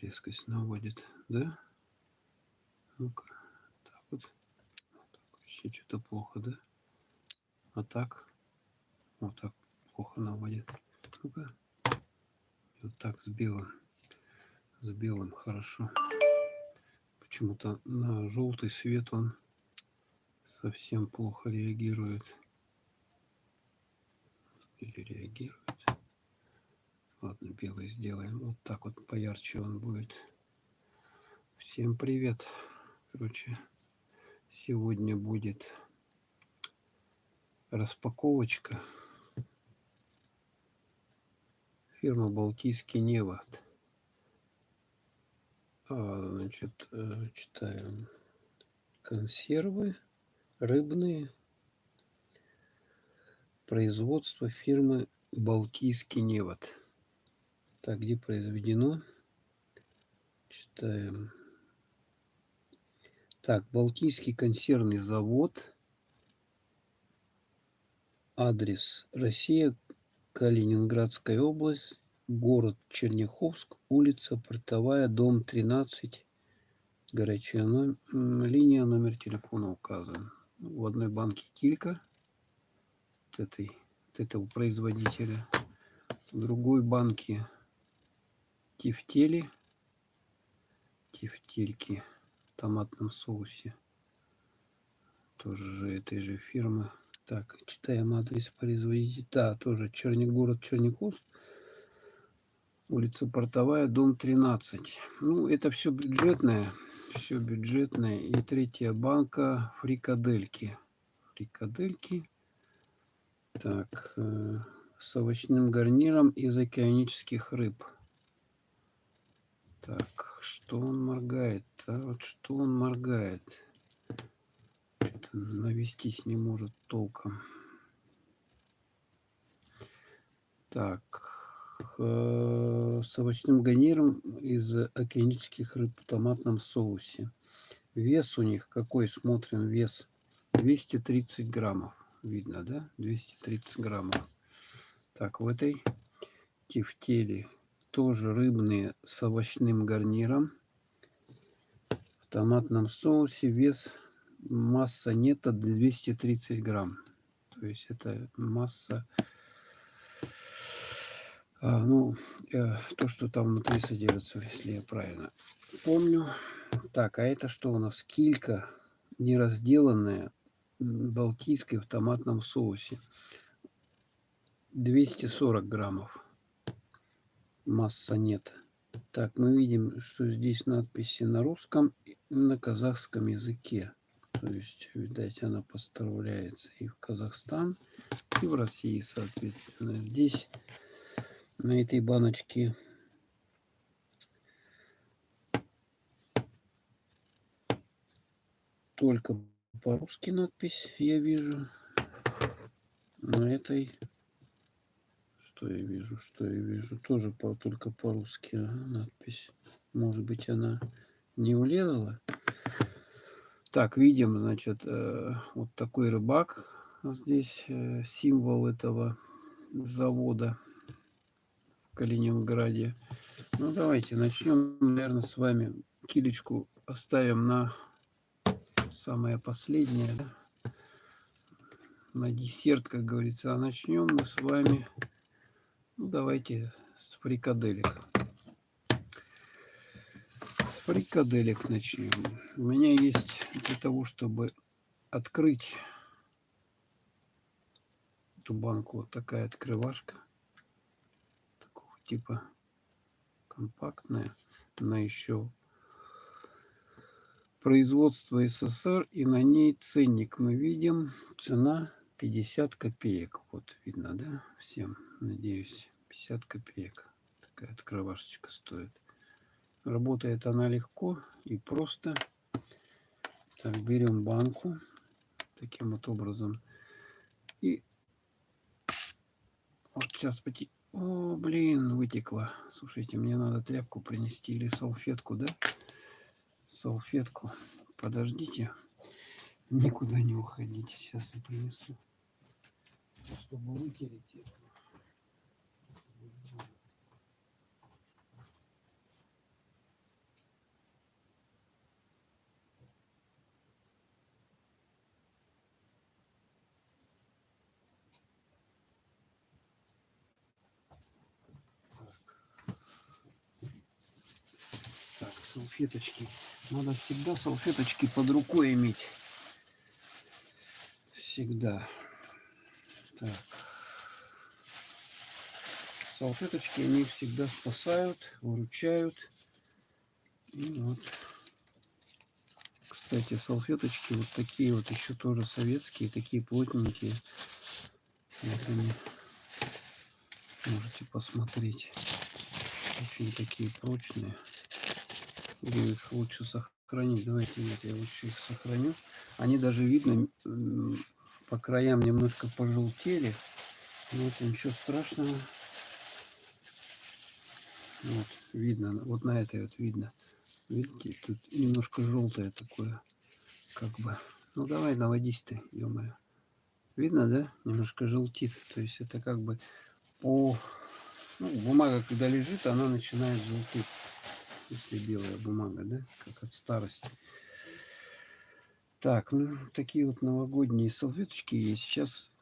резкость наводит, да? Ну-ка, так вот. Вообще что-то плохо, да? А так? Вот так плохо наводит. Ну-ка. Вот так с белым. С белым хорошо. Почему-то на желтый свет он совсем плохо реагирует. Или реагирует. Ладно, белый сделаем. Вот так вот поярче он будет. Всем привет. Короче, сегодня будет распаковочка. Фирма Балтийский Невод. Значит, читаем. Консервы рыбные. Производство фирмы Балтийский Невод. Так, где произведено? Читаем. Так, Балтийский консервный завод. Адрес: Россия, Калининградская область, город Черняховск, улица Портовая, дом 13, горячая линия, номер телефона указан. В одной банке килька от этого производителя, в другой банке тефтельки в томатном соусе, тоже же этой же фирмы. Так, читаем адрес производителя. Да, тоже город Черняховск, улица Портовая, дом 13. Ну, это все бюджетное. Все бюджетное. И третья банка фрикадельки. Так, с овощным гарниром из океанических рыб. Так, что он моргает? Вот что он моргает? Навестись не может толком. Так, с овощным гарниром из океанических рыб в томатном соусе. Вес у них какой? Смотрим вес. 230 граммов. Видно, да? 230 граммов. Так, в этой тефтели тоже рыбные с овощным гарниром. В томатном соусе вес, масса нетто 230 грамм. То есть это масса, то, что там внутри содержится, если я правильно помню. Так, а это что у нас? Килька неразделанная, балтийская, в томатном соусе. 240 граммов. Масса нет. Так, мы видим, что здесь надписи на русском и на казахском языке. То есть, видать, она поставляется и в Казахстан, и в России, соответственно. Здесь, на этой баночке, только по-русски надпись я вижу. На этой, что я вижу, тоже только по-русски надпись. Может быть, она не влезла. Так, видим, значит, вот такой рыбак. Здесь символ этого завода в Калининграде. Ну, давайте начнем, наверное, с вами. Килечку оставим на самое последнее, да? На десерт, как говорится. А начнем мы с вами, ну, давайте с фрикаделек. С фрикаделек начнем. У меня есть для того, чтобы открыть эту банку, вот такая открывашка. Такого типа компактная. Она еще производство СССР, и на ней ценник мы видим. Цена 50 копеек. Вот видно, да? Всем, надеюсь, 50 копеек. Такая открывашечка стоит. Работает она легко и просто. Так, берем банку таким вот образом. И вот сейчас О, блин, вытекло. Слушайте, мне надо тряпку принести или салфетку, да? Салфетку. Подождите. Никуда не уходите. Сейчас я принесу. Чтобы вытереть это. салфеточки. Надо всегда салфеточки под рукой иметь. Всегда. Так. Салфеточки, они всегда спасают, выручают. И вот. Кстати, салфеточки вот такие вот еще тоже советские, такие плотненькие. Вот они. Можете посмотреть. Очень такие прочные. Где их лучше сохранить? Давайте нет, я лучше их сохраню. Они даже видно по краям немножко пожелтели. Но это ничего страшного. Вот видно, вот на этой вот видно. Видите, тут немножко желтое такое, как бы. Ну давай, наводись ты, ё-моё. Видно, да? Немножко желтит. То есть это как бы по... Ну, бумага, когда лежит, она начинает желтеть. Если белая бумага, да? Как от старости. Так, ну, такие вот новогодние салфеточки есть. Сейчас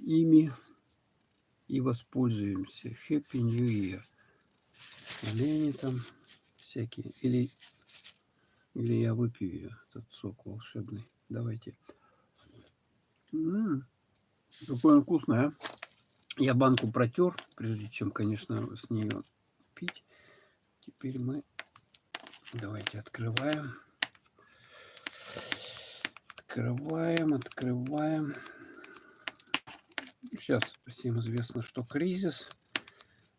ими и воспользуемся. Happy New Year. Или они там всякие. Или я выпью ее, этот сок волшебный. Давайте. Какой он вкусный, а? Я банку протер, прежде чем, конечно, с нее пить. Теперь мы... Давайте открываем. Открываем. Сейчас всем известно, что кризис.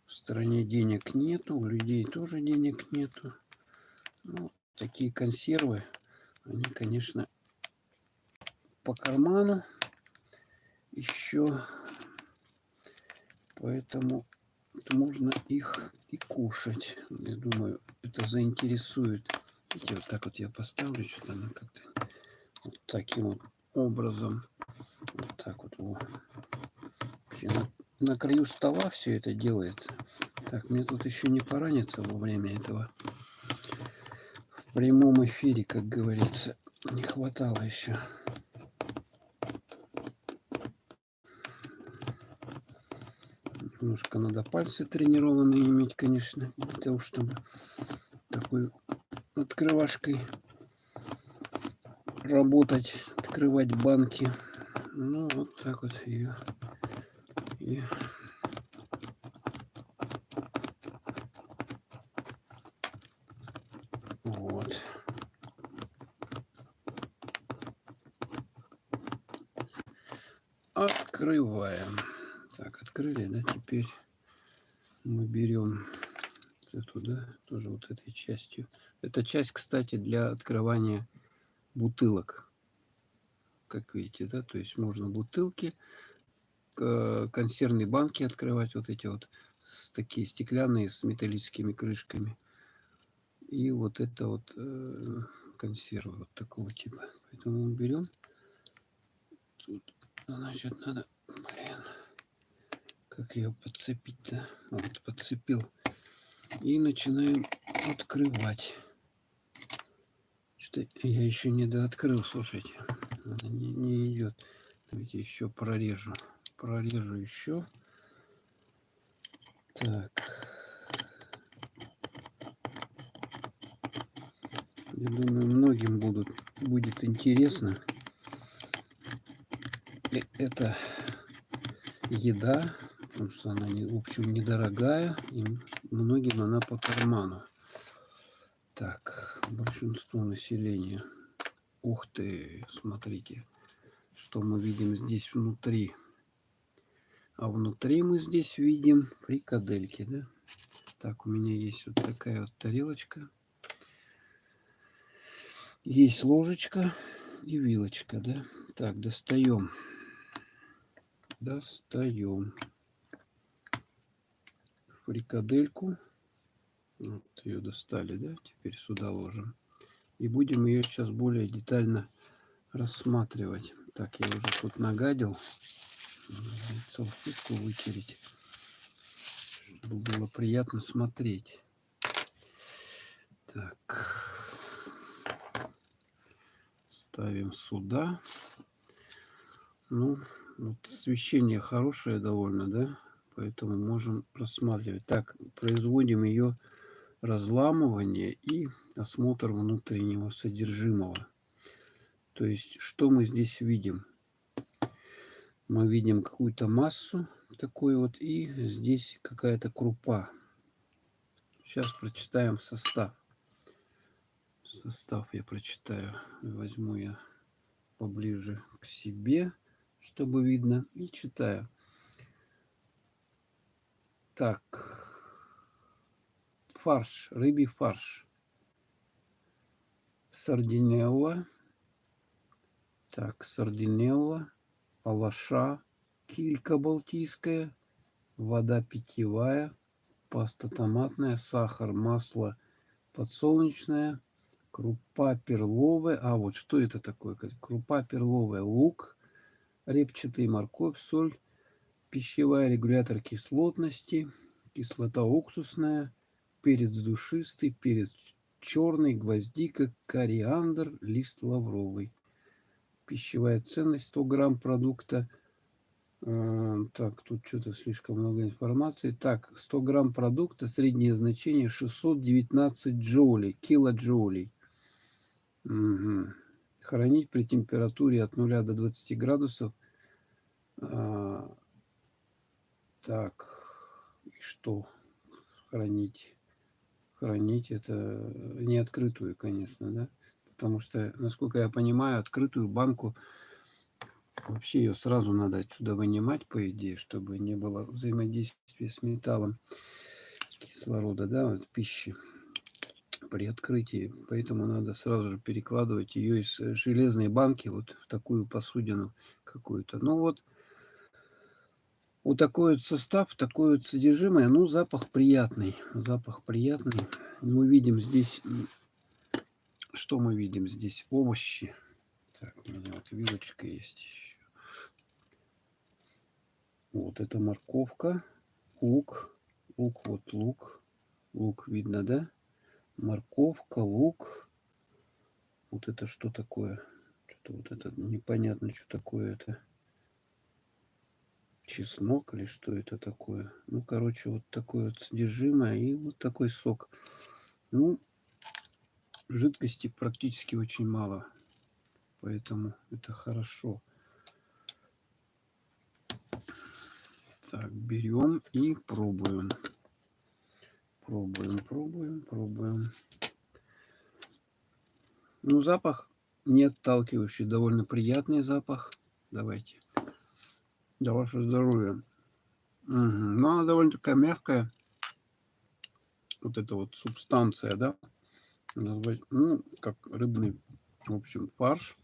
В стране денег нету, у людей тоже денег нету. Ну, такие консервы, они, конечно, по карману еще. Поэтому можно их и кушать. Я думаю, это заинтересует. Видите, вот так вот я поставлю сюда, как-то вот таким вот образом. Вот так вот. Вообще на краю стола все это делается. Так, мне тут еще не пораниться во время этого в прямом эфире, как говорится. Не хватало еще. Немножко надо пальцы тренированные иметь, конечно, для того, чтобы такой открывашкой работать, открывать банки. Ну, вот так вот ее. И вот. Открываем. Так, открыли, да? Теперь мы берем эту, да, тоже вот этой частью. Эта часть, кстати, для открывания бутылок. Как видите, да, то есть можно бутылки, консервные банки открывать, вот эти вот такие стеклянные с металлическими крышками. И вот это вот консервы вот такого типа. Поэтому мы берем. Тут, значит, надо, блин, как ее подцепить-то? Вот, подцепил. И начинаем открывать. Что я еще не дооткрыл, слушайте. Она не идет. Давайте еще прорежу. Прорежу еще. Так. Я думаю, многим будет интересно. Это еда, потому что она, в общем, недорогая, и многим она по карману. Так, большинство населения. Ух ты, смотрите, что мы видим здесь внутри. А внутри мы здесь видим фрикадельки, да? Так, у меня есть вот такая вот тарелочка. Есть ложечка и вилочка, да? Так, достаем. Достаем фрикадельку. Вот ее достали, да? Теперь сюда ложим. И будем ее сейчас более детально рассматривать. Так, я уже тут нагадил. Салфетку вытереть, чтобы было приятно смотреть. Так, ставим сюда. Ну, вот освещение хорошее довольно, да? Поэтому можем рассматривать. Так, производим ее разламывание и осмотр внутреннего содержимого. То есть, что мы здесь видим? Мы видим какую-то массу, такой вот, и здесь какая-то крупа. Сейчас прочитаем состав. Состав я прочитаю. Возьму я поближе к себе, чтобы видно, и читаю. Так, фарш, рыбий фарш. Сардинелла. Так, сардинелла, алаша, килька балтийская, вода питьевая, паста томатная, сахар, масло подсолнечное, крупа перловая. А вот что это такое? Крупа перловая, лук репчатый, морковь, соль, пищевая, регулятор кислотности, кислота уксусная, перец душистый, перец черный, гвоздика, кориандр, лист лавровый. Пищевая ценность 100 грамм продукта. Так, тут что-то слишком много информации. Так, 100 грамм продукта, среднее значение 619 джоулей, килоджоулей. Угу. Хранить при температуре от 0 до 20 градусов. Так, и что хранить? Хранить это не открытую, конечно, да? Потому что, насколько я понимаю, открытую банку вообще ее сразу надо отсюда вынимать, по идее, чтобы не было взаимодействия с металлом кислорода, да, вот пищи при открытии. Поэтому надо сразу же перекладывать ее из железной банки вот в такую посудину какую-то. Ну вот, вот такой вот состав, такое вот содержимое. Ну, запах приятный. Запах приятный. Мы видим здесь, что мы видим здесь? Овощи. Так, у меня вот вилочка есть еще. Вот это морковка, лук, лук видно, да? Морковка, лук. Вот это что такое? Что-то вот это непонятно, что такое это. Чеснок или что это такое? Ну, короче, вот такое вот содержимое и вот такой сок. Ну, жидкости практически очень мало, поэтому это хорошо. Так, берем и пробуем. Пробуем. Ну, запах не отталкивающий, довольно приятный запах. Давайте. За ваше здоровье. Угу. Но она довольно такая мягкая. Вот эта вот субстанция, да? Назвать, ну, как рыбный, в общем, фарш.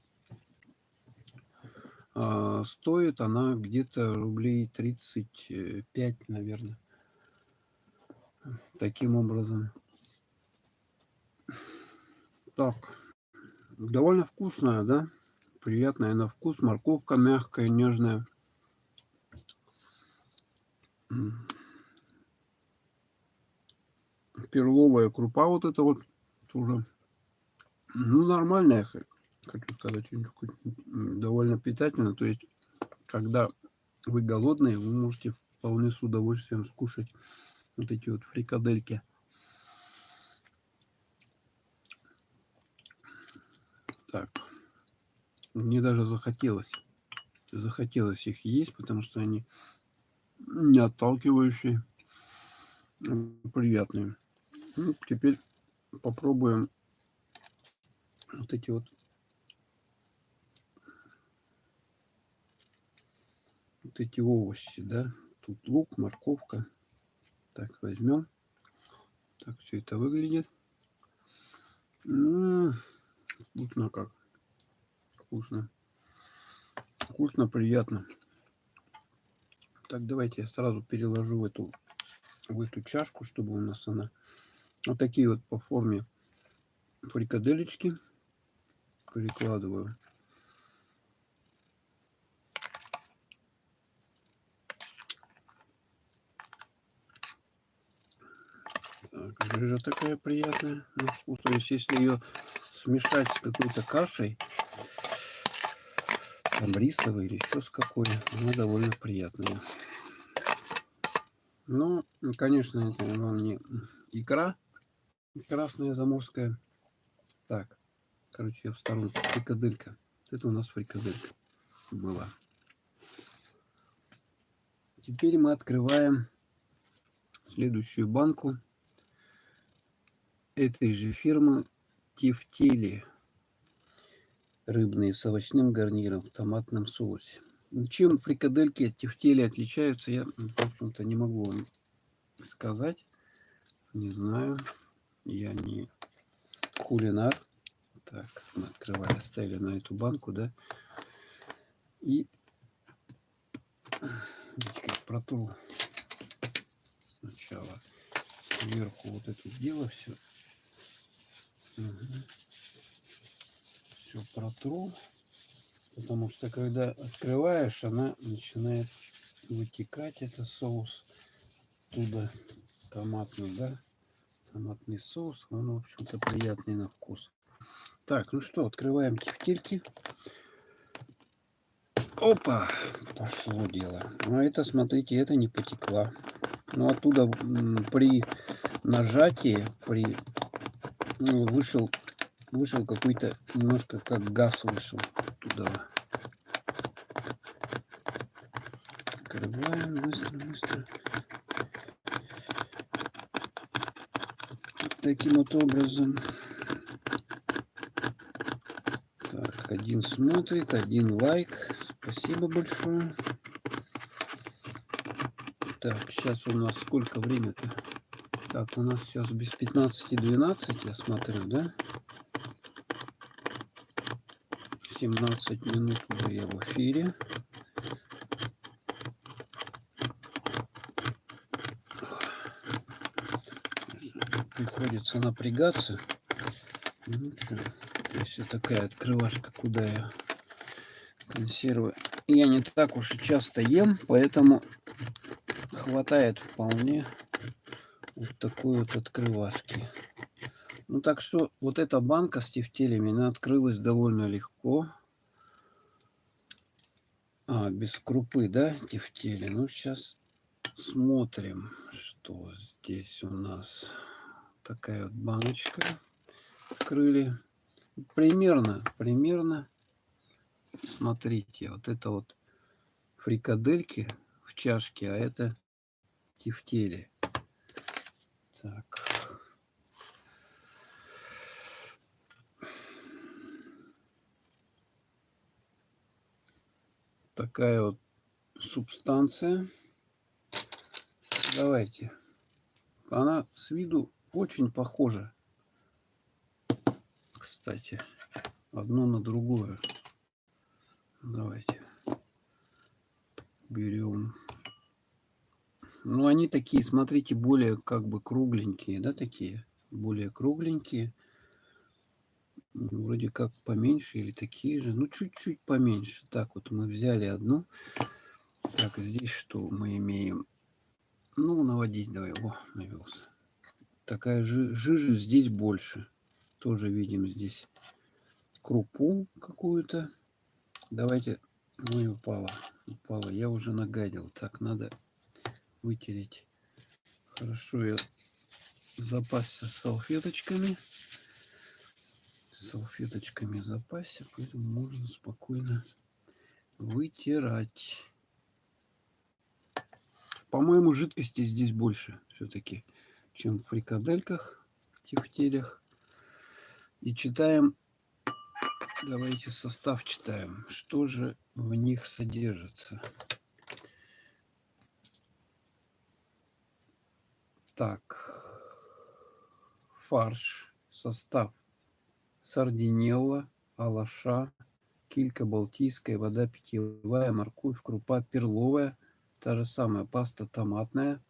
Стоит она где-то рублей 35, наверное. Таким образом. Так, довольно вкусная, да? Приятная на вкус. Морковка мягкая, нежная. Перловая крупа вот это вот тоже. Ну, нормальная, хочу сказать, довольно питательно. То есть, когда вы голодные, вы можете вполне с удовольствием скушать вот эти вот фрикадельки. Так, мне даже захотелось их есть, потому что они не отталкивающие, приятные. Ну, теперь попробуем вот эти вот эти овощи, да. Тут лук, морковка. Так, возьмем. Так все это выглядит. Вкусно как. Вкусно. Вкусно, приятно. Так, давайте я сразу переложу в эту чашку, чтобы у нас она... Вот такие вот по форме фрикаделечки. Перекладываю. Так, жижа такая приятная на вкус. То есть, если ее смешать с какой-то кашей, там рисовой или еще с какой, она довольно приятная. Ну, конечно, это вам не икра красная заморская. Так, короче, я в сторонке. Фрикаделька. Это у нас фрикаделька была. Теперь мы открываем следующую банку этой же фирмы тефтели. Рыбные с овощным гарниром в томатном соусе. Чем фрикадельки от тефтели отличаются, я, в общем-то, не могу вам сказать. Не знаю. Я не кулинар. Так, мы открывали, ставили на эту банку, да. И видите, протру сначала сверху вот это дело все. Угу. Все протру. Потому что когда открываешь, она начинает вытекать, это соус туда томатный, да. Томатный соус, он, в общем-то, приятный на вкус. Так, ну что, открываем тефтельки. Опа, пошло дело. Ну, это, смотрите, это не потекла. Но оттуда при нажатии, вышел какой-то немножко как газ вышел туда. Открываем быстро. Таким вот образом. Так, один смотрит, один лайк. Спасибо большое. Так, сейчас у нас сколько время-то? Так, у нас сейчас без 15:12, я смотрю, да? 17 минут уже я в эфире. Приходится напрягаться. Ну что, если такая открывашка, куда я консервы. Я не так уж и часто ем, поэтому хватает вполне вот такой вот открывашки. Ну так что вот эта банка с тефтелями, она открылась довольно легко. Без крупы, да, тефтели. Ну сейчас смотрим, что здесь у нас. Такая вот баночка. Открыли. Примерно. Смотрите, вот это вот фрикадельки в чашке, а это тефтели. Так. Такая вот субстанция. Давайте. Она с виду очень похожа. Кстати, одно на другое. Давайте. Берем. Ну, они такие, смотрите, более как бы кругленькие, да, такие? Более кругленькие. Вроде как поменьше или такие же. Ну, чуть-чуть поменьше. Так, вот мы взяли одну. Так, здесь что мы имеем? Ну, наводить давай. О, навелся. Такая жижа здесь больше. Тоже видим здесь крупу какую-то. Давайте. Ой, упала. Я уже нагадил. Так, надо вытереть. Хорошо, я запасся салфеточками. Запасся, поэтому можно спокойно вытирать. По-моему, жидкости здесь больше все-таки, чем в фрикадельках, тефтелях. И читаем, давайте состав читаем, что же в них содержится. Так, фарш, состав: сардинелла, алаша, килька балтийская, вода питьевая, морковь, крупа перловая, та же самая паста томатная,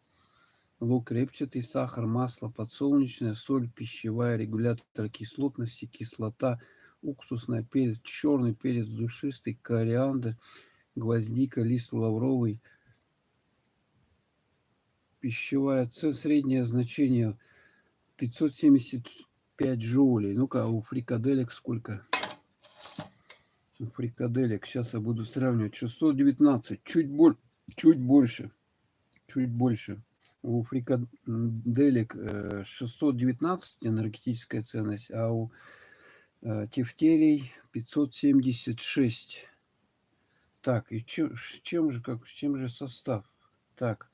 лук репчатый, сахар, масло подсолнечное, соль пищевая, регулятор кислотности, кислота, уксусная, перец черный, перец душистый, кориандр, гвоздика, лист лавровый, пищевая среднее значение 575 джоулей. Ну-ка, у фрикаделек сколько? У фрикаделек, сейчас я буду сравнивать, 619, чуть больше. У фрикаделек 619 энергетическая ценность, а у Тефтерий 576. Так, и с чем же состав? Так,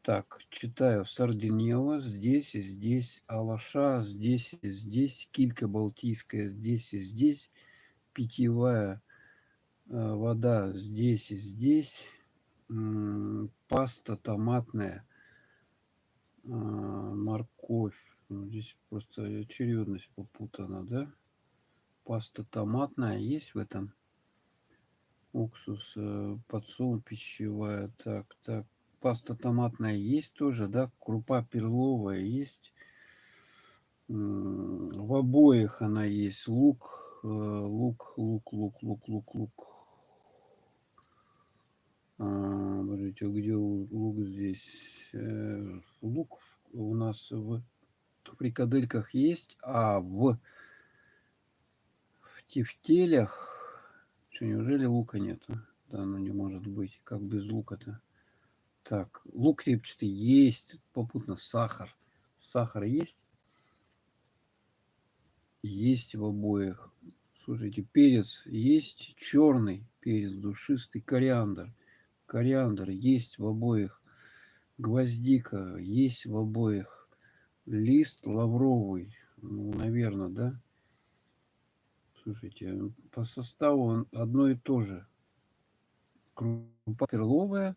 так, читаю. Сардинелла здесь и здесь, алаша здесь и здесь, килька балтийская здесь и здесь, питьевая вода здесь и здесь, паста томатная, морковь. Ну, здесь просто очередность попутана, да? Паста томатная есть в этом? Уксус, подсол пищевая. Так, так. Паста томатная есть тоже, да? Крупа перловая есть. В обоих она есть. Лук, лук. Подождите, где лук здесь? Лук у нас в фрикадельках есть, а в тефтелях... Что, неужели лука нету? Да, ну не может быть. Как без лука-то? Так, лук репчатый есть. Попутно сахар. Сахар есть? Есть в обоих. Слушайте, перец есть. Черный перец, душистый. Кориандр. Кориандр есть в обоих. Гвоздика есть в обоих. Лист лавровый. Ну, наверное, да? Слушайте, по составу он одно и то же. Крупа перловая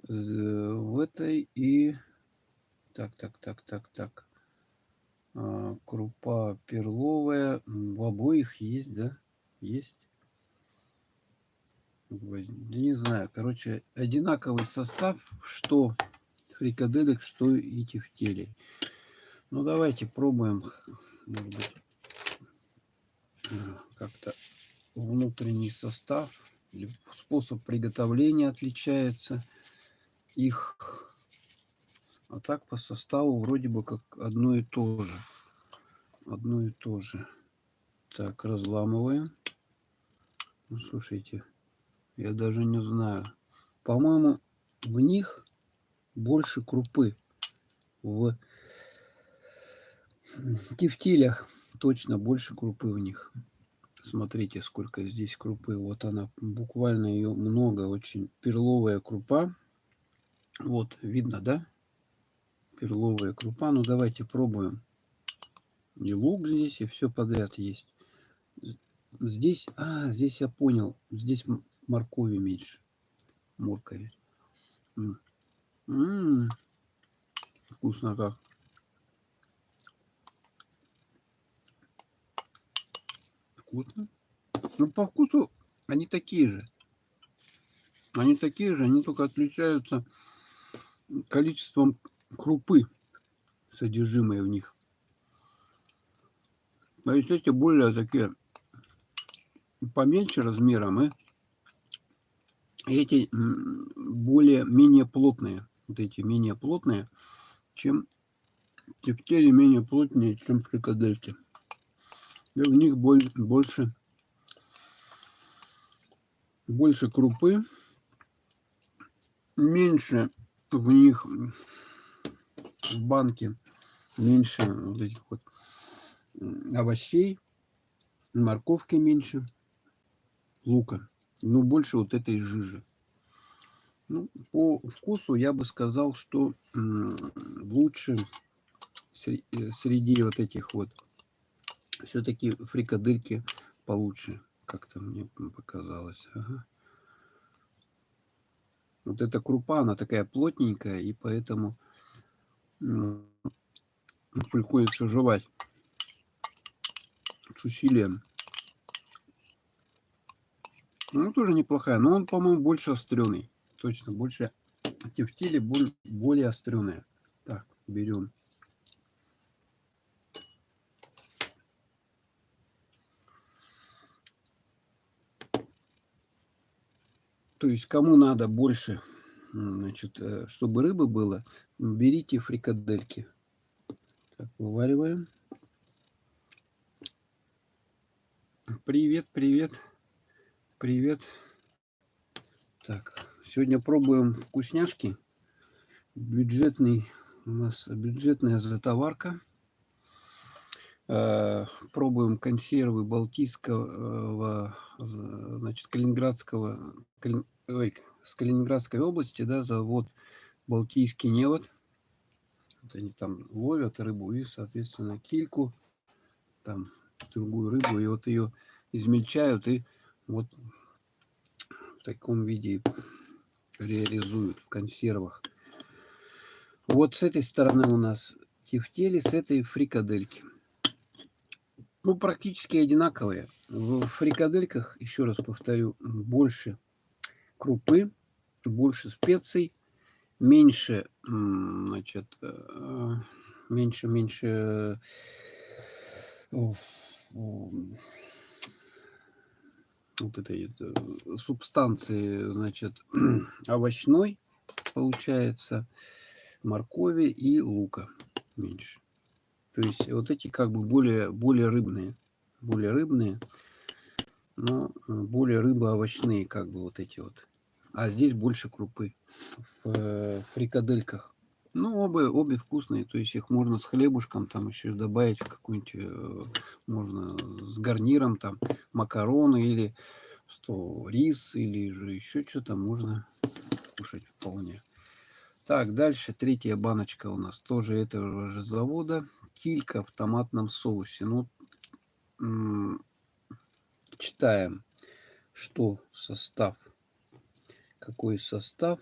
в этой и... Так. Крупа перловая в обоих есть, да? Есть. Да не знаю. Короче, одинаковый состав, что фрикаделек, что и тефтелей. Ну, давайте пробуем. Может быть, как-то внутренний состав или способ приготовления отличается их. А так по составу вроде бы как одно и то же. Одно и то же. Так, разламываем. Ну, слушайте, я даже не знаю. По-моему, в них больше крупы. В тефтилях точно больше крупы в них. Смотрите, сколько здесь крупы. Вот она, буквально ее много очень. Перловая крупа. Вот, видно, да? Перловая крупа. Ну, давайте пробуем. И лук здесь, и все подряд есть. Здесь, здесь я понял. Здесь моркови меньше. Моркови. Вкусно как. Вкусно. Ну, по вкусу они такие же. Они такие же, они только отличаются количеством крупы, содержимое в них. А есть эти более такие поменьше размером, и эти менее плотные. Вот эти менее плотные, чем тефтели, менее плотнее, чем фрикадельки. И в них больше крупы, меньше в них в банке, меньше вот этих вот овощей, морковки меньше, лука, но больше вот этой жижи. Ну, по вкусу я бы сказал, что лучше среди вот этих вот все-таки фрикадельки получше, как-то мне показалось. Ага. Вот эта крупа, она такая плотненькая, и поэтому приходится жевать с усилием. Ну, тоже неплохая, но он, по-моему, больше острёный. Точно, больше тефтели более острёные. Так, берем. То есть, кому надо больше, значит, чтобы рыбы было, берите фрикадельки. Так, вывариваем. Привет, привет. Привет. Так, сегодня пробуем вкусняшки. У нас бюджетная затоварка. Пробуем консервы Балтийского, значит, Калининградского, с Калининградской области, да, завод Балтийский невод. Вот они там ловят рыбу и, соответственно, кильку, там другую рыбу, и вот ее измельчают и вот в таком виде реализуют в консервах. Вот с этой стороны у нас тефтели, с этой фрикадельки. Ну, практически одинаковые. В фрикадельках, еще раз повторю, больше крупы, больше специй, меньше, значит, меньше вот этой субстанции, значит, овощной получается, моркови и лука меньше. То есть вот эти как бы более рыбные, но более рыбо-овощные как бы вот эти вот. А здесь больше крупы в фрикадельках. Ну, обе вкусные, то есть их можно с хлебушком, там еще добавить в какую-нибудь, можно с гарниром, там, макароны или рис, или же еще что-то можно кушать вполне. Так, дальше третья баночка у нас тоже этого же завода. Килька в томатном соусе. Ну, читаем, что состав. Какой состав?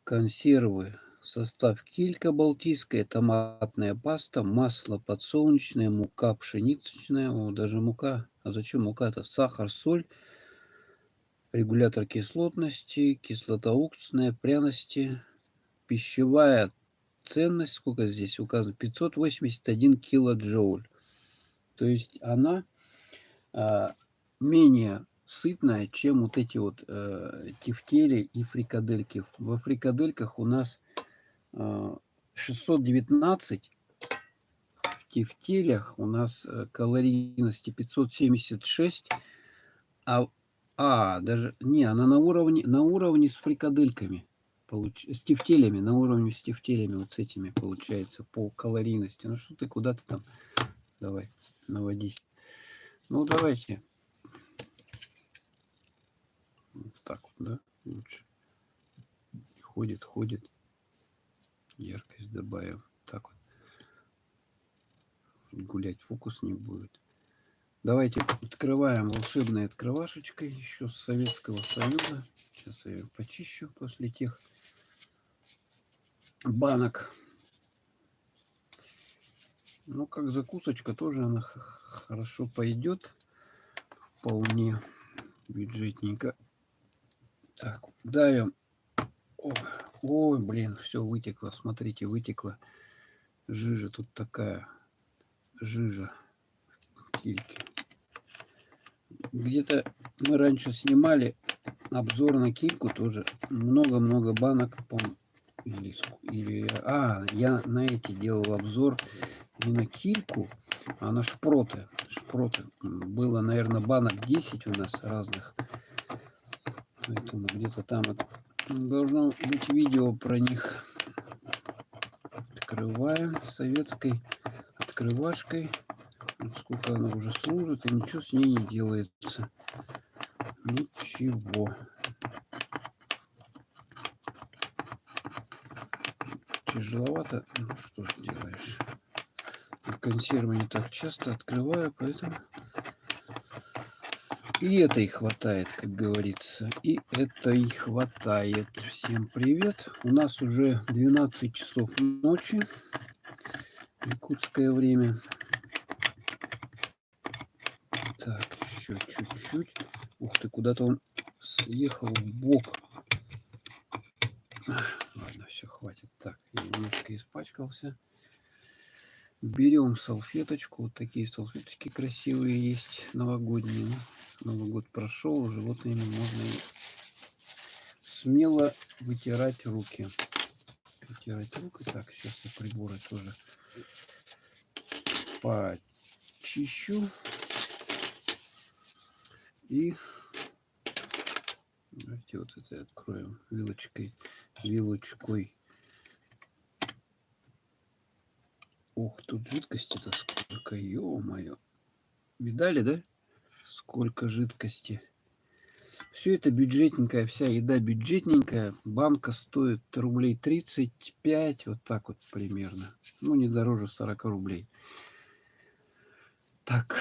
Консервы. Состав: килька балтийская, томатная паста, масло подсолнечное, мука пшеничная. О, даже мука. А зачем мука-то? Сахар, соль, регулятор кислотности, кислота уксусная, пряности. Пищевая ценность, сколько здесь указано? 581 килоджоуль. То есть она менее сытная, чем вот эти вот тефтели и фрикадельки. Во фрикадельках у нас 619, в тефтелях у нас калорийности 576, даже не, она на уровне с фрикадельками, с тефтелями, на уровне с тефтелями, вот с этими получается по калорийности. Ну что ты куда-то там, давай, наводись. Ну давайте вот так вот, да, лучше. Ходит, яркость добавим. Так вот, гулять фокус не будет. Давайте открываем волшебной открывашечкой еще с Советского Союза. Сейчас я ее почищу после тех банок. Ну, как закусочка тоже она хорошо пойдет. Вполне бюджетненько. Так, давим. Ой, блин, все вытекло. Смотрите, вытекло. Жижа тут такая. Жижа кильки. Где-то мы раньше снимали обзор на кильку тоже. Много-много банок. Я на эти делал обзор не на кильку, а на шпроты. Было, наверное, банок 10 у нас разных. Поэтому где-то там должно быть видео про них. Открываем советской открывашкой. Вот сколько она уже служит, и ничего с ней не делается. Ничего. Тяжеловато. Ну что ж делаешь. Консервы не так часто открываю, поэтому и этой хватает, как говорится. И этой хватает. Всем привет. У нас уже 12 часов ночи. Якутское время. Так, еще чуть-чуть. Ух ты, куда-то он съехал в бок. Ладно, все, хватит. Так, я немножко испачкался. Берем салфеточку. Вот такие салфеточки красивые есть, новогодние. Новый год прошел, уже вот ими можно и смело вытирать руки. Так, сейчас я приборы тоже почищу. И давайте вот это откроем вилочкой. Ух, тут жидкости-то сколько, ё-моё. Видали, да? Сколько жидкости. Все это бюджетненькая, вся еда бюджетненькая. Банка стоит рублей 35, вот так вот примерно. Ну, не дороже 40 рублей. Так,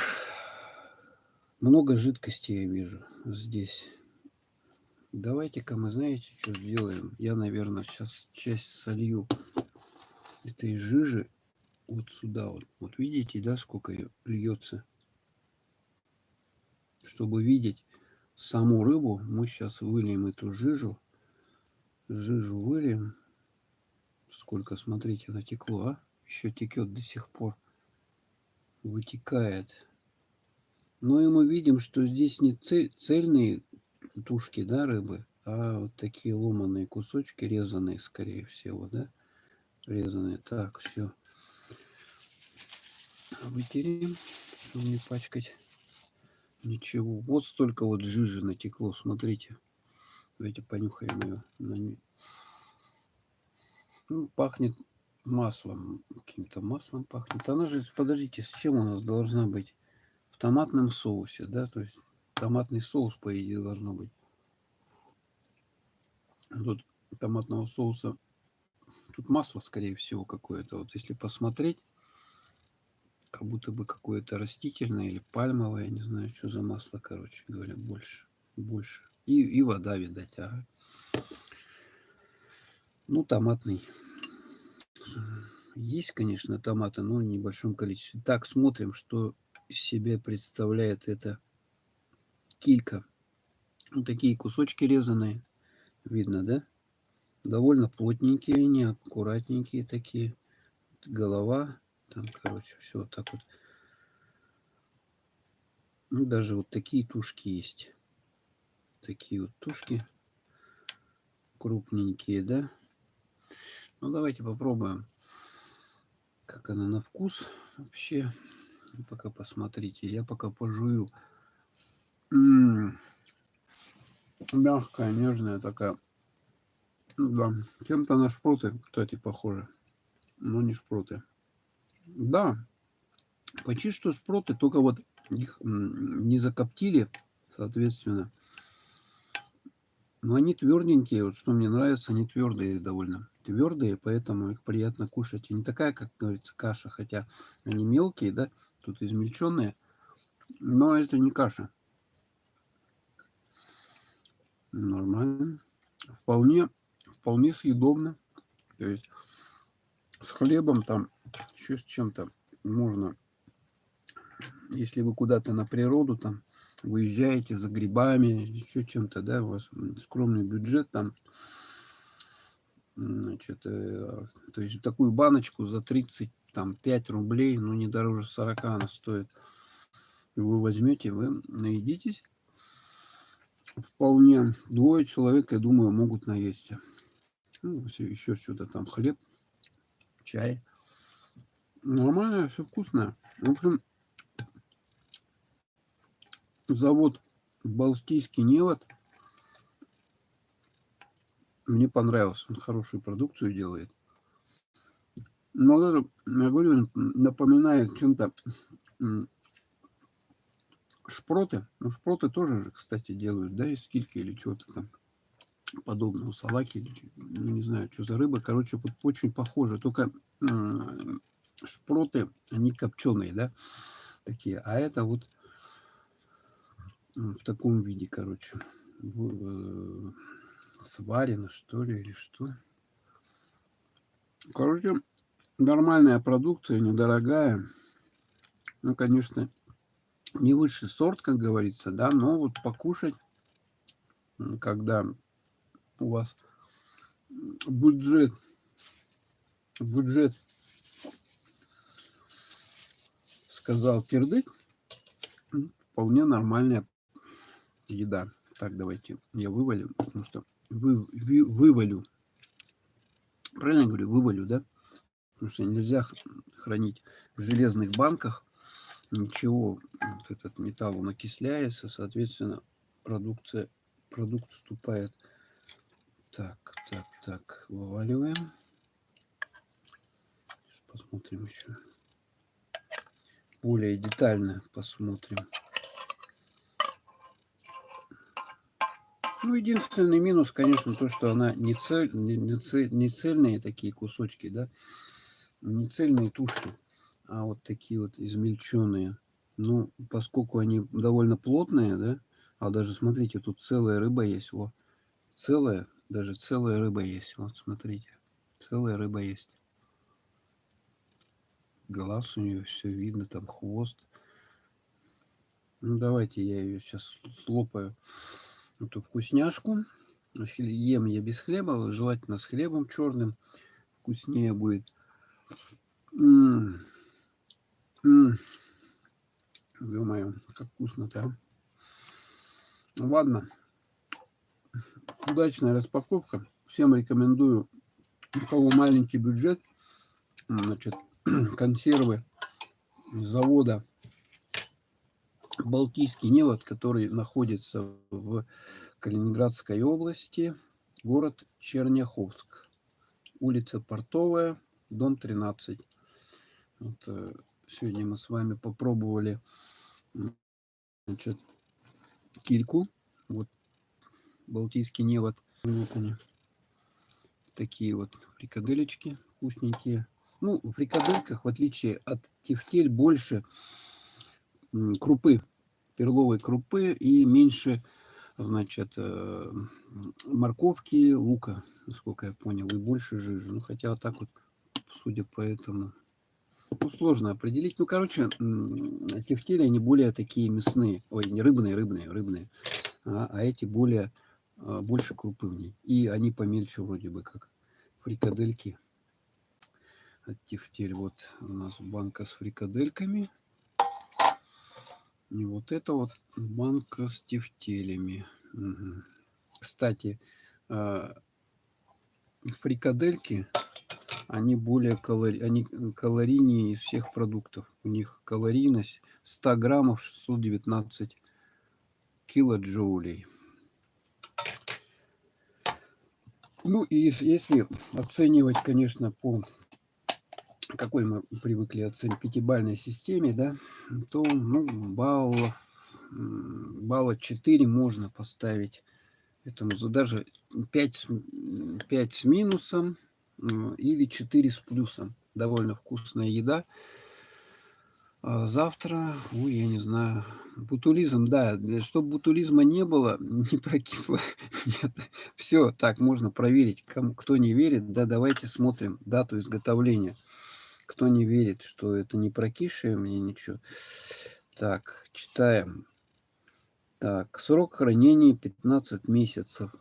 много жидкости я вижу здесь. Давайте-ка мы, знаете, что сделаем? Я, наверное, сейчас часть солью этой жижи вот сюда вот. Вот видите, да, сколько ее льется? Чтобы видеть саму рыбу, мы сейчас выльем эту жижу. Жижу выльем. Сколько, смотрите, натекло, а? Еще текет до сих пор. Вытекает. Ну и мы видим, что здесь не цельные тушки, да, рыбы, а вот такие ломаные кусочки, резаные, скорее всего, да? Резаные. Так, все. Вытерем, чтобы не пачкать ничего. Вот столько вот жижи натекло, смотрите. Давайте понюхаем ее. Ну, пахнет маслом, каким-то маслом пахнет. Она же, подождите, с чем у нас должна быть? В томатном соусе, да? То есть томатный соус, по идее, должно быть. Тут томатного соуса, тут масло, скорее всего, какое-то. Вот если посмотреть, как будто бы какое-то растительное или пальмовое, не знаю, что за масло, короче говоря, больше. И вода, видать, ага. Ну, томатный. Есть, конечно, томаты, но в небольшом количестве. Так, смотрим, что из себя представляет эта килька. Вот такие кусочки резаные. Видно, да? Довольно плотненькие, не аккуратненькие такие. Голова. Там, короче, все вот так вот. Ну, даже вот такие тушки есть. Такие вот тушки. Крупненькие, да? Ну, давайте попробуем, как она на вкус вообще. Пока посмотрите. Я пока пожую. Мягкая, нежная такая. Ну да, чем-то на шпроты, кстати, похоже. Но не шпроты. Да, почти что шпроты, только вот их не закоптили, соответственно. Но они тверденькие. Вот что мне нравится, они твердые довольно. Твердые, поэтому их приятно кушать. И не такая, как говорится, каша, хотя они мелкие, да, тут измельченные. Но это не каша. Нормально. Вполне съедобно. То есть с хлебом там, еще с чем-то можно. Если вы куда-то на природу там выезжаете за грибами, еще чем-то, да, у вас скромный бюджет там, значит, то есть такую баночку за 35 рублей, ну не дороже 40 она стоит. Вы возьмете, вы наедитесь. Вполне двое человек, я думаю, могут наесться. Ну, еще что-то там, хлеб, чай. Нормально, все вкусно. В общем, завод Балтийский невод мне понравился. Он хорошую продукцию делает. Но вот это, я говорю, напоминает чем-то шпроты. Ну, шпроты тоже же, кстати, делают, да, из кильки или чего-то там подобного. Салаки, ну, не знаю, что за рыба. Короче, вот очень похоже. Только шпроты, они копченые, да, такие. А это вот в таком виде, короче, сварено, что ли, или что. Короче, нормальная продукция, недорогая. Ну, конечно, не высший сорт, как говорится, да, но вот покушать, когда у вас бюджет, сказал кирдык, вполне нормальная еда. Так, давайте я вывалю, потому что вывалю. Правильно я говорю? Вывалю, да? Потому что нельзя хранить в железных банках ничего. Вот этот металл, он окисляется, соответственно, продукт вступает. Так, вываливаем. Посмотрим еще. более детально посмотрим. Ну, единственный минус, конечно, то, что она не цельные такие кусочки, да, не цельные тушки, а вот такие вот измельченные. Ну, поскольку они довольно плотные, да, а даже смотрите, тут целая рыба есть, вот, целая, даже целая рыба есть, вот, смотрите, целая рыба есть. Глаз у нее, все видно, там хвост. Ну, давайте я ее сейчас слопаю, эту вкусняшку. Ем я без хлеба, желательно с хлебом черным, вкуснее будет. М, м, Ё-моё, как вкусно-то, а. Ладно, удачная распаковка. Всем рекомендую, у кого маленький бюджет, значит, консервы завода Балтийский невод, который находится в Калининградской области, город Черняховск, улица Портовая, дом 13. Вот, сегодня мы с вами попробовали, значит, кильку, вот Балтийский невод. Вот они, такие вот фрикаделечки вкусненькие. Ну, в фрикадельках, в отличие от тефтель, больше крупы, перловой крупы и меньше, значит, морковки, лука, насколько я понял, и больше жира. Ну, хотя вот так вот, судя по этому, ну, сложно определить. Ну, короче, тефтели, они более такие мясные. Ой, не рыбные, рыбные. А эти более, больше крупы в ней. И они помельче вроде бы, как фрикадельки от тефтель. Вот у нас банка с фрикадельками. И вот это вот банка с тефтелями. Угу. Кстати, фрикадельки, они более они калорийнее из всех продуктов. У них калорийность 100 граммов 619 килоджоулей. Ну и если оценивать, конечно, по какой мы привыкли оценивать пятибалльной системе, да, то ну, балла 4 можно поставить этому, даже 5 с минусом или 4 с плюсом. Довольно вкусная еда. А завтра, ой, я не знаю, ботулизм, да, чтобы ботулизма не было, не прокисло, нет. Все, так, можно проверить. Кто не верит, да, давайте смотрим дату изготовления. Кто не верит, что это не прокисшее мне ничего. Так, читаем. Так, срок хранения 15 месяцев.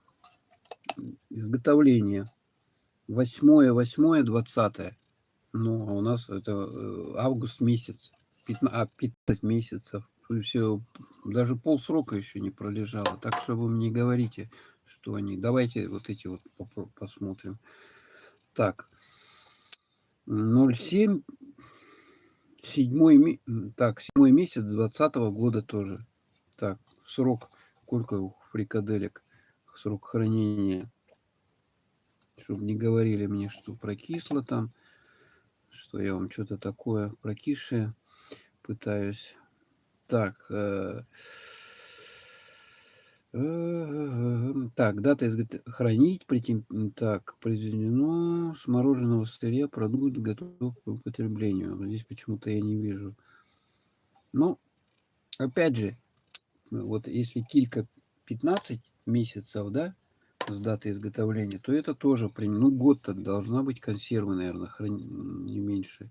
Изготовление 8/8/20. Ну, а у нас это август месяц. 15 месяцев. Все, даже полсрока еще не пролежало. Так что вы мне говорите, что они. Давайте вот эти вот посмотрим. Так, 0,7, седьмой месяц 2020 года тоже. Так, срок, сколько у фрикаделек, срок хранения, чтобы не говорили мне, что прокисло там, что я вам что-то такое прокисшее пытаюсь. Так, так, дата хранить, так, произведено с мороженого сырья, продукт готов к употреблению. Здесь почему-то я не вижу. Ну, опять же, вот если килька 15 месяцев, да, с даты изготовления, то это тоже, ну, год так должна быть консервы, наверное, не меньше.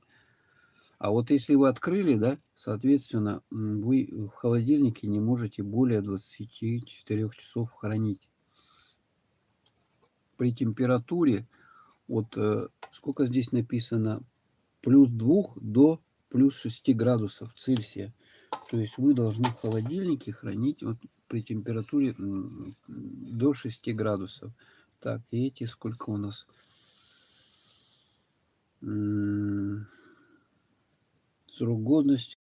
А вот если вы открыли, да, соответственно, вы в холодильнике не можете более 24 часов хранить. При температуре от, сколько здесь написано, +2 до +6 градусов Цельсия. То есть вы должны в холодильнике хранить вот при температуре до 6 градусов. Так, и эти сколько у нас? Срок годности.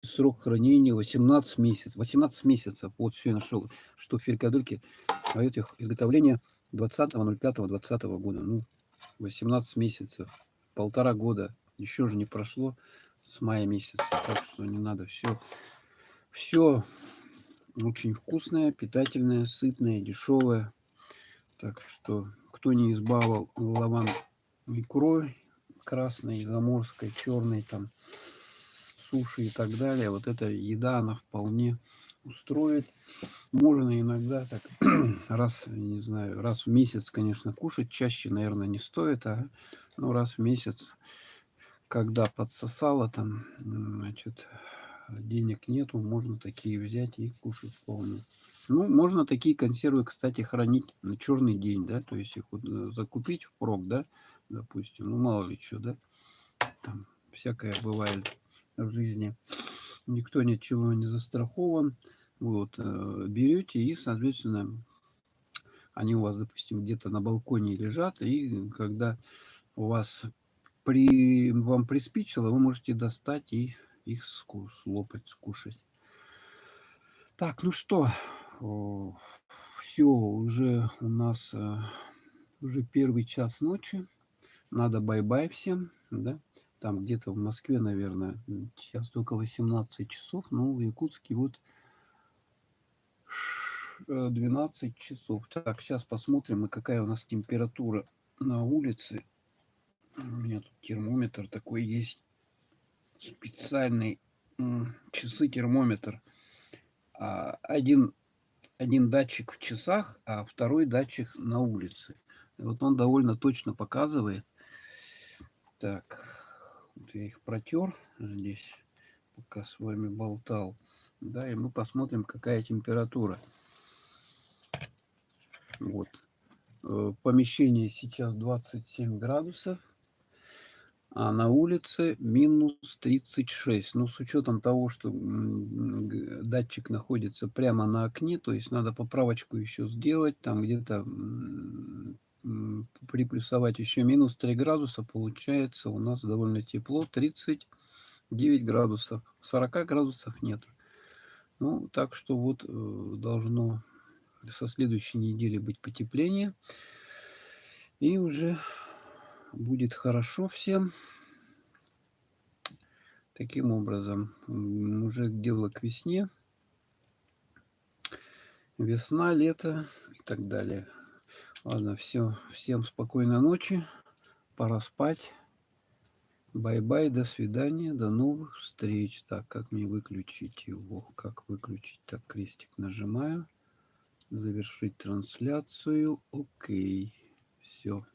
Срок хранения 18 месяцев. 18 месяцев. Вот все я нашел, что фрикадельки, а этих изготовления 20.05.2020 года. Ну, 18 месяцев, 1,5 года Еще же не прошло с мая месяца, так что не надо. Все очень вкусное, питательное, сытное, дешевое. Так что, кто не избалован икрой красной, заморской, черной, там, суши и так далее, вот эта еда, она вполне устроит. Можно иногда так раз, не знаю, раз в месяц, конечно, кушать. Чаще, наверное, не стоит, ну, раз в месяц, когда подсосало там, значит, денег нету, можно такие взять и кушать вполне. Ну, можно такие консервы, кстати, хранить на черный день, да, то есть их вот закупить впрок, да, допустим, ну, мало ли что, да, там всякое бывает в жизни. Никто ни от чего не застрахован. Вот, берете и, соответственно, они у вас, допустим, где-то на балконе лежат, и когда у вас вам приспичило, вы можете достать и их слопать, скушать. Так, ну что, все, уже у нас уже первый час ночи. Надо бай-бай всем, да. Там где-то в Москве, наверное, сейчас только 18 часов, но в Якутске вот 12 часов. Так, сейчас посмотрим, и какая у нас температура на улице. У меня тут термометр такой есть, специальный, часы-термометр. Один датчик в часах, а второй датчик на улице. И вот он довольно точно показывает. Так, вот я их протер здесь, пока с вами болтал. Да, и мы посмотрим, какая температура. Вот. В помещении сейчас 27 градусов, а на улице минус 36. Ну, с учетом того, что датчик находится прямо на окне, то есть надо поправочку еще сделать, там где-то приплюсовать еще минус 3 градуса, получается у нас довольно тепло, 39 градусов, 40 градусов нет. Ну, так что вот должно со следующей недели быть потепление, и уже будет хорошо всем. Таким образом, уже дело к весне. Весна, лето и так далее. Ладно, все. Всем спокойной ночи. Пора спать. Бай-бай, до свидания, до новых встреч. Так, как мне выключить его? Как выключить? Так, крестик нажимаю. Завершить трансляцию. Окей. Все.